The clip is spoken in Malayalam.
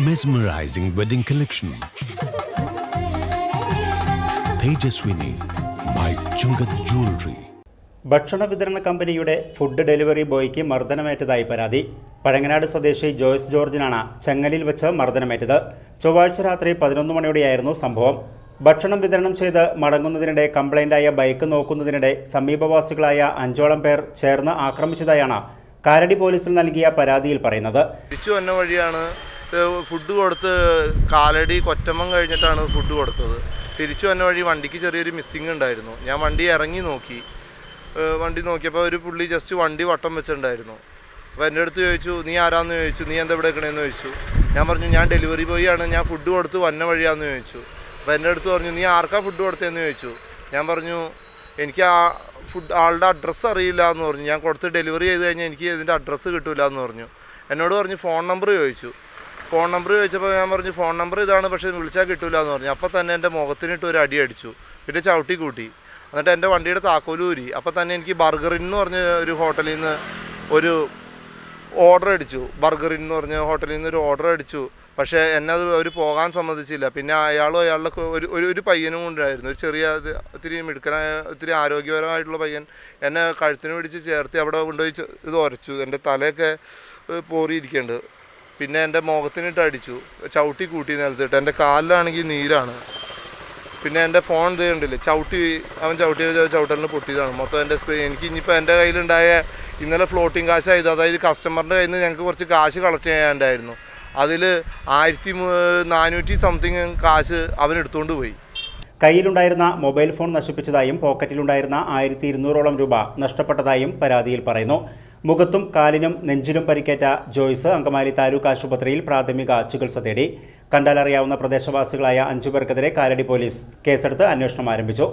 Mesmerizing wedding collection. Tejaswini by Chungat Jewelry. ഭക്ഷണ വിതരണ കമ്പനിയുടെ ഫുഡ് ഡെലിവറി ബോയ്ക്ക് മർദ്ദനമേറ്റതായി പരാതി. പഴങ്ങനാട് സ്വദേശി ജോയ്സ് ജോർജിനാണ് ചെങ്ങലിൽ വെച്ച് മർദ്ദനമേറ്റത്. ചൊവ്വാഴ്ച രാത്രി 11 മണിയോടെയായിരുന്നു സംഭവം. ഭക്ഷണം വിതരണം ചെയ്ത് മടങ്ങുന്നതിനിടെ കംപ്ലൈന്റായ ബൈക്ക് നോക്കുന്നതിനിടെ സമീപവാസികളായ 5ഓളം പേർ ചേർന്ന് ആക്രമിച്ചതായാണ് കാലടി പോലീസിൽ നൽകിയ പരാതിയിൽ പറയുന്നത്. തിരിച്ചു വന്ന വഴിയാണ് ഫുഡ് കൊടുത്ത് കാലടി കൊറ്റമ്മം കഴിഞ്ഞിട്ടാണ് ഫുഡ് കൊടുത്തത്. തിരിച്ചു വന്ന വഴി വണ്ടിക്ക് ചെറിയൊരു മിസ്സിങ് ഉണ്ടായിരുന്നു. ഞാൻ വണ്ടി ഇറങ്ങി നോക്കി. വണ്ടി നോക്കിയപ്പോൾ ഒരു പുള്ളി ജസ്റ്റ് വണ്ടി വട്ടം വെച്ചിട്ടുണ്ടായിരുന്നു. അപ്പോൾ എൻ്റെ അടുത്ത് ചോദിച്ചു, നീ ആരാന്ന് ചോദിച്ചു. നീ എന്താ ഇവിടെ നിൽക്കണേന്ന് ചോദിച്ചു. ഞാൻ പറഞ്ഞു, ഞാൻ ഡെലിവറി ബോയ് ആണ്, ഞാൻ ഫുഡ് കൊടുത്ത് വന്ന വഴിയാന്ന് ചോദിച്ചു. അപ്പോൾ എൻ്റെ അടുത്ത് പറഞ്ഞു, നീ ആർക്കാ ഫുഡ് കൊടുത്തതെന്ന് ചോദിച്ചു. ഞാൻ പറഞ്ഞു, എനിക്ക് ആ ആളുടെ അഡ്രസ്സ് അറിയില്ല എന്ന് പറഞ്ഞു. ഞാൻ കൊടുത്ത് ഡെലിവറി ചെയ്ത് കഴിഞ്ഞാൽ എനിക്ക് ഇതിൻ്റെ അഡ്രസ്സ് കിട്ടില്ല എന്ന് പറഞ്ഞു. എന്നോട് പറഞ്ഞു ഫോൺ നമ്പർ ചോദിച്ചു. ഫോൺ നമ്പർ ചോദിച്ചപ്പോൾ ഞാൻ പറഞ്ഞു, ഫോൺ നമ്പർ ഇതാണ്, പക്ഷേ വിളിച്ചാൽ കിട്ടില്ല എന്ന് പറഞ്ഞു. അപ്പോൾ തന്നെ എൻ്റെ മുഖത്തിനിട്ട് ഒരു അടി അടിച്ചു, പിന്നെ ചവിട്ടി കൂട്ടി. എന്നിട്ട് എൻ്റെ വണ്ടിയുടെ താക്കോലൂരി. അപ്പോൾ തന്നെ എനിക്ക് ബർഗറിൻ എന്ന് പറഞ്ഞ ഒരു ഹോട്ടലിൽ നിന്ന് ഒരു ഓർഡർ അടിച്ചു. ബർഗറിൻ എന്ന് പറഞ്ഞ ഹോട്ടലിൽ നിന്ന് ഒരു ഓർഡർ അടിച്ചു. പക്ഷേ എന്നെ അത് അവർ പോകാൻ സമ്മതിച്ചില്ല. പിന്നെ അയാളുടെ ഒരു പയ്യനും ഉണ്ടായിരുന്നു, ഒരു ചെറിയ ഒത്തിരി മിടുക്കനായ ഒത്തിരി ആരോഗ്യപരമായിട്ടുള്ള പയ്യൻ. എന്നെ കഴുത്തിന് പിടിച്ച് ചേർത്ത് അവിടെ കൊണ്ടുപോയി ഇത് ഉരച്ചു. എൻ്റെ തലയൊക്കെ പോറിയിരിക്കുന്നുണ്ട്. പിന്നെ എൻ്റെ മുഖത്തിനിട്ട് അടിച്ചു, ചവിട്ടി കൂട്ടി നിലത്തിട്ട്. എൻ്റെ കാലിലാണെങ്കിൽ നീരാണ്. പിന്നെ എൻ്റെ ഫോൺ ഇത് കണ്ടില്ലേ, അവൻ ചവിട്ടലിന് പൊട്ടിയതാണ് മൊത്തം എൻ്റെ സ്ക്രീൻ. എനിക്ക് ഇനിയിപ്പോൾ എൻ്റെ കയ്യിലുണ്ടായ ഇന്നലെ ഫ്ലോട്ടിങ് കാശായത്, അതായത് കസ്റ്റമറിൻ്റെ കയ്യിൽ നിന്ന് ഞങ്ങൾക്ക് കുറച്ച് കാശ് കളക്ട് ചെയ്യാനുണ്ടായിരുന്നു. അതിൽ 1400 സംതിങ് കാശ് അവൻ എടുത്തുകൊണ്ട് പോയി. കയ്യിലുണ്ടായിരുന്ന മൊബൈൽ ഫോൺ നശിപ്പിച്ചതായും പോക്കറ്റിലുണ്ടായിരുന്ന 1200ഓളം രൂപ നഷ്ടപ്പെട്ടതായും പരാതിയിൽ പറയുന്നു. മുഖത്തും കാലിനും നെഞ്ചിലും പരിക്കേറ്റ ജോയ്സ് അങ്കമാലി താലൂക്ക് ആശുപത്രിയിൽ പ്രാഥമിക ചികിത്സ തേടി. കണ്ടാലറിയാവുന്ന പ്രദേശവാസികളായ 5 പേർക്കെതിരെ കാലടി പോലീസ് കേസെടുത്ത് അന്വേഷണം ആരംഭിച്ചു.